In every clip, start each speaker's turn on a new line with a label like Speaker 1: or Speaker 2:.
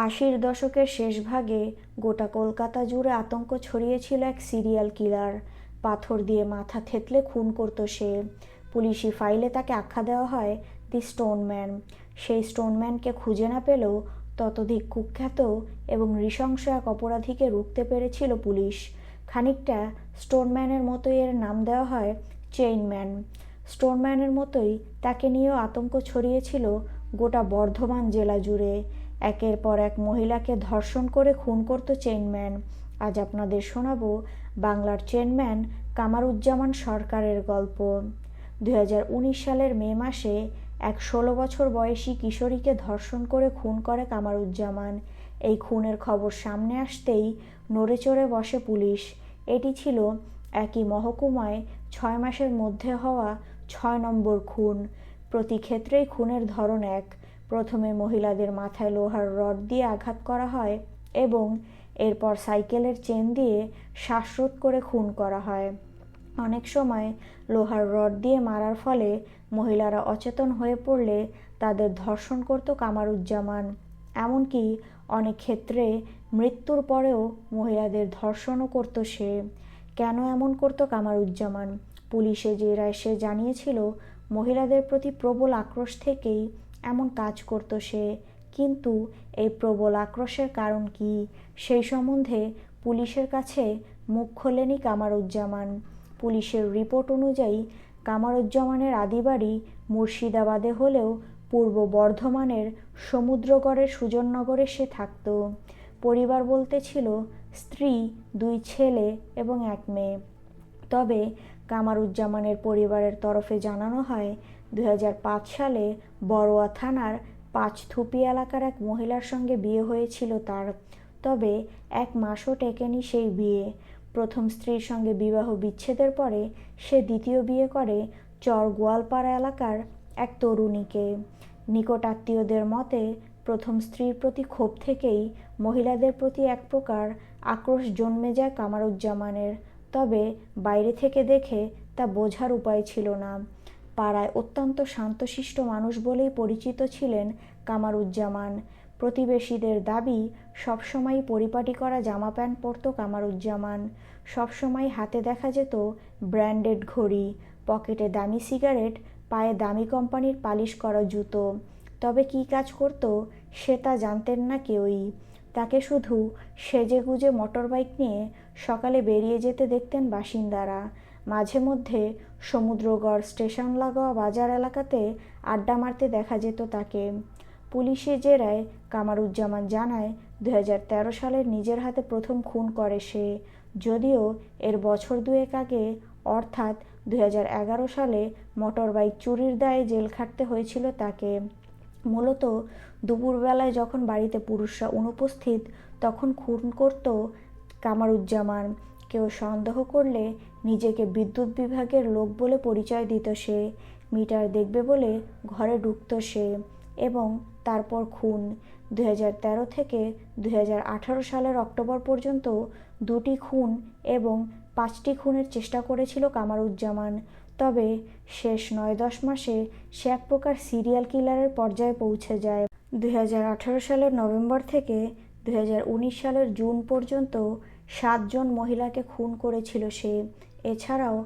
Speaker 1: আশির দশকের শেষ ভাগে গোটা কলকাতা জুড়ে আতঙ্ক ছড়িয়েছিল এক সিরিয়াল কিলার। পাথর দিয়ে মাথা থেতলে খুন করত সে। পুলিশি ফাইলে তাকে আখ্যা দেওয়া হয় দি স্টোনম্যান। সেই স্টোনম্যানকে খুঁজে না পেলেও ততোধিক কুখ্যাত এবং নৃশংস এক অপরাধীকে রুখতে পেরেছিল পুলিশ। খানিকটা স্টোনম্যানের মতোই এর নাম দেওয়া হয় চেইনম্যান। স্টোনম্যানের মতোই তাকে নিয়েও আতঙ্ক ছড়িয়েছিল গোটা বর্ধমান জেলা জুড়ে। একের পর এক মহিলাকে ধর্ষণ করে খুন করত চেইনম্যান। আজ আপনাদের শোনাবো বাংলার চেইনম্যান কামারুজ্জামান সরকারের গল্প। 2019 সালের মে মাসে এক 16 বছর বয়সী কিশোরীকে ধর্ষণ করে খুন করে কামারুজ্জামান। এই খুনের খবর সামনে আসতেই নড়েচড়ে বসে পুলিশ। এটি ছিল একই মহকুমায় 6 মাসের মধ্যে হওয়া 6 নম্বর খুন। প্রতি ক্ষেত্রেই খুনের ধরন এক। প্রথমে মহিলাদের মাথায় লোহার রড দিয়ে আঘাত করা হয় এবং এরপর সাইকেলের চেন দিয়ে শ্বাসরোধ করে খুন করা হয়। অনেক সময় লোহার রড দিয়ে মারার ফলে মহিলারা অচেতন হয়ে পড়লে তাদের ধর্ষণ করত কামারুজ্জামান। এমনকি অনেক ক্ষেত্রে মৃত্যুর পরেও মহিলাদের ধর্ষণও করত সে। কেন এমন করত কামারুজ্জামান? পুলিশে জেরায় সে জানিয়েছিল মহিলাদের প্রতি প্রবল আক্রোশ থেকেই এমন কাজ করত সে। কিন্তু এই প্রবল আক্রোশের কারণ কি, সেই সম্বন্ধে পুলিশের কাছে মুখ খোলেনি কামারুজ্জামান। পুলিশের রিপোর্ট অনুযায়ী কামারুজ্জামানের আদিবাড়ি মুর্শিদাবাদে হলেও পূর্ব বর্ধমানের সমুদ্রগড়ের সুজননগরে সে থাকত। পরিবার বলতে ছিল স্ত্রী, 2 ছেলে এবং 1 মেয়ে। তবে কামারুজ্জামানের পরিবারের তরফে জানানো হয় 2005 সালে বড়োয়া থানার 5 থুপি এলাকার এক মহিলার সঙ্গে বিয়ে হয়েছিল তার। তবে 1 মাসও টেকেনি সেই বিয়ে। প্রথম স্ত্রীর সঙ্গে বিবাহ বিচ্ছেদের পরে সে দ্বিতীয় বিয়ে করে চর গোয়ালপাড়া এলাকার এক তরুণীকে। নিকট আত্মীয়দের মতে প্রথম স্ত্রীর প্রতি ক্ষোভ থেকেই মহিলাদের প্রতি এক প্রকার আক্রোশ জন্মে যায় কামারুজ্জামানের। তবে বাইরে থেকে দেখে তা বোঝার উপায় ছিল না। পাড়ায় অত্যন্ত শান্তশিষ্ট মানুষ বলেই পরিচিত ছিলেন কামারুজ্জামান। প্রতিবেশীদের দাবি সবসময় পরিপাটি করা জামা প্যান্ট পরত কামারুজ্জামান। সবসময় হাতে দেখা যেত ব্র্যান্ডেড ঘড়ি, পকেটে দামি সিগারেট, পায়ে দামি কোম্পানির পালিশ করা জুতো। তবে কী কাজ করত সে তা জানতেন না কেউই। তাকে শুধু সেজেগুজে মোটর বাইক নিয়ে সকালে বেরিয়ে যেতে দেখতেন বাসিন্দারা। মাঝে মধ্যে সমুদ্রগড় স্টেশন লাগোয়া বাজার এলাকাতে আড্ডা মারতে দেখা যেত তাকে। পুলিশে জেরায় কামারুজ্জামান জানায় 2013 সালের নিজের হাতে প্রথম খুন করে সে। যদিও এর বছর 2 আগে অর্থাৎ 2011 সালে মোটর বাইক চুরির দায়ে জেল খাটতে হয়েছিল তাকে। মূলত দুপুরবেলায় যখন বাড়িতে পুরুষরা অনুপস্থিত তখন খুন করত কামারুজ্জামান। কেউ সন্দেহ করলে নিজেকে বিদ্যুৎ বিভাগের লোক বলে পরিচয় দিত সে। মিটার দেখবে বলে ঘরে ঢুকত সে এবং তারপর খুন। 2013 থেকে 2018 সালের অক্টোবর পর্যন্ত 2টি খুন এবং 5টি খুনের চেষ্টা করেছিল কামারুজ্জামান। তবে শেষ 9-10 মাসে সে এক প্রকার সিরিয়াল কিলারের পর্যায়ে পৌঁছে যায়। 2018 সালের নভেম্বর থেকে 2019 সালের জুন পর্যন্ত 7 জন মহিলাকে খুন করেছিল সে। এছাড়াও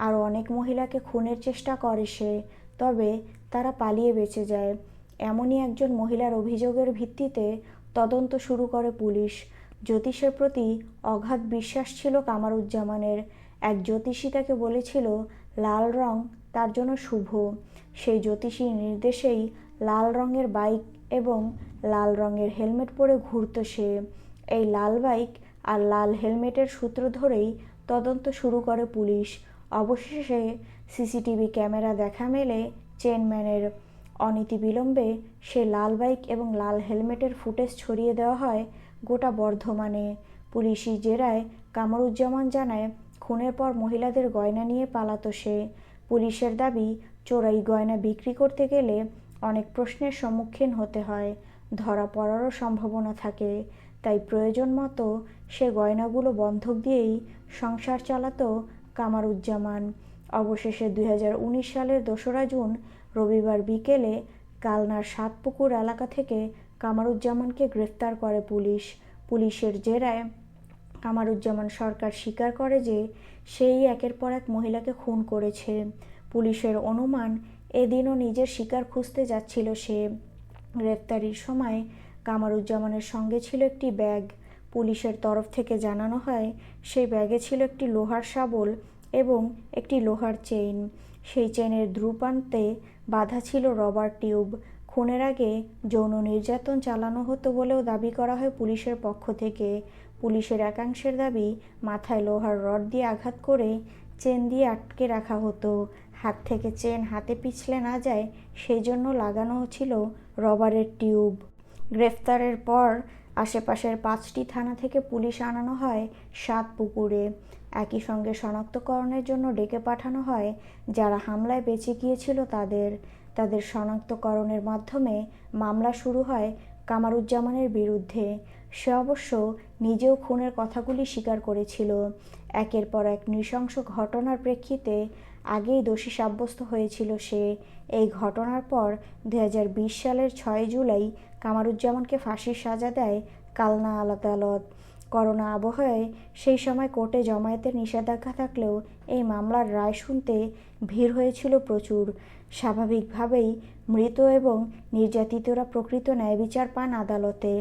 Speaker 1: আরও অনেক মহিলাকে খুনের চেষ্টা করে সে, তবে তারা পালিয়ে বেঁচে যায়। এমনই একজন মহিলার অভিযোগের ভিত্তিতে তদন্ত শুরু করে পুলিশ। জ্যোতিষের প্রতি অগাধ বিশ্বাস ছিল কামারুজ্জামানের। এক জ্যোতিষী তাকে বলেছিল লাল রং তার জন্য শুভ। সেই জ্যোতিষীর নির্দেশেই লাল রঙের বাইক এবং লাল রঙের হেলমেট পরে ঘুরত সে। এই লাল বাইক আর লাল হেলমেটের সূত্র ধরেই তদন্ত শুরু করে পুলিশ। অবশেষে সিসিটিভি ক্যামেরা দেখা মেলে চেইনম্যানের। অনতিবিলম্বে সে লাল বাইক এবং লাল হেলমেটের ফুটেজ ছড়িয়ে দেওয়া হয় গোটা বর্ধমানে। পুলিশি জেরায় কামারুজ্জামান জানায় খুনের পর মহিলাদের গয়না নিয়ে পালাতো সে। পুলিশের দাবি চোরাই গয়না বিক্রি করতে গেলে অনেক প্রশ্নের সম্মুখীন হতে হয়, ধরা পড়ারও সম্ভাবনা থাকে। তাই প্রয়োজন মতো সে গয়নাগুলো বন্ধক দিয়েই সংসার চালাতো কামারুজ্জামান। অবশেষে 2019 সালের 2রা জুন রবিবার বিকেলে কালনার 7পুকুর এলাকা থেকে কামারুজ্জামানকে গ্রেফতার করে পুলিশ। পুলিশের জেরায় কামারুজ্জামান সরকার স্বীকার করে যে সেই একের পর এক মহিলাকে খুন করেছে। পুলিশের অনুমান এদিনও নিজের শিকার খুঁজতে যাচ্ছিল সে। গ্রেফতারির সময় কামারুজ্জামানের সঙ্গে ছিল একটি ব্যাগ। পুলিশের তরফ থেকে জানানো হয় সেই ব্যাগে ছিল একটি লোহার শাবল এবং একটি লোহার চেইন। সেই চেইনের ধ্রুপ্রান্তে বাঁধা ছিল রবার টিউব। খুনের আগে যৌন নির্যাতন চালানো হতো বলেও দাবি করা হয় পুলিশের পক্ষ থেকে। পুলিশের একাংশের দাবি, মাথায় লোহার রড দিয়ে আঘাত করে চেন দিয়ে আটকে রাখা হতো। হাত থেকে চেন হাতে পিছলে না যায় সেই জন্য লাগানো ছিল রবারের টিউব। গ্রেফতারের পর আশেপাশের 5টি থানা থেকে পুলিশ আনানো হয় সাতপুকুরে। একই সঙ্গে শনাক্তকরণের জন্য ডেকে পাঠানো হয় যারা হামলায় বেঁচে গিয়েছিল তাদের শনাক্তকরণের মাধ্যমে মামলা শুরু হয় কামারুজ্জামানের বিরুদ্ধে। সে অবশ্য নিজেও খুনের কথাগুলি স্বীকার করেছিল। একের পর এক নৃশংস ঘটনার প্রেক্ষিতে আগেই দোষী সাব্যস্ত হয়েছিল সে। এই ঘটনার পর 2020 সালের 6 জুলাই কামারুজ্জামানকে ফাঁসির সাজা দেয় কালনা আদালত। করোনা আবহে সেই সময় কোর্টে জমায়েতের নিষেধাজ্ঞা থাকলেও এই মামলার রায় শুনতে ভিড় হয়েছিল প্রচুর। স্বাভাবিকভাবেই মৃত এবং নির্যাতিতরা প্রকৃত ন্যায়বিচার পান আদালতে।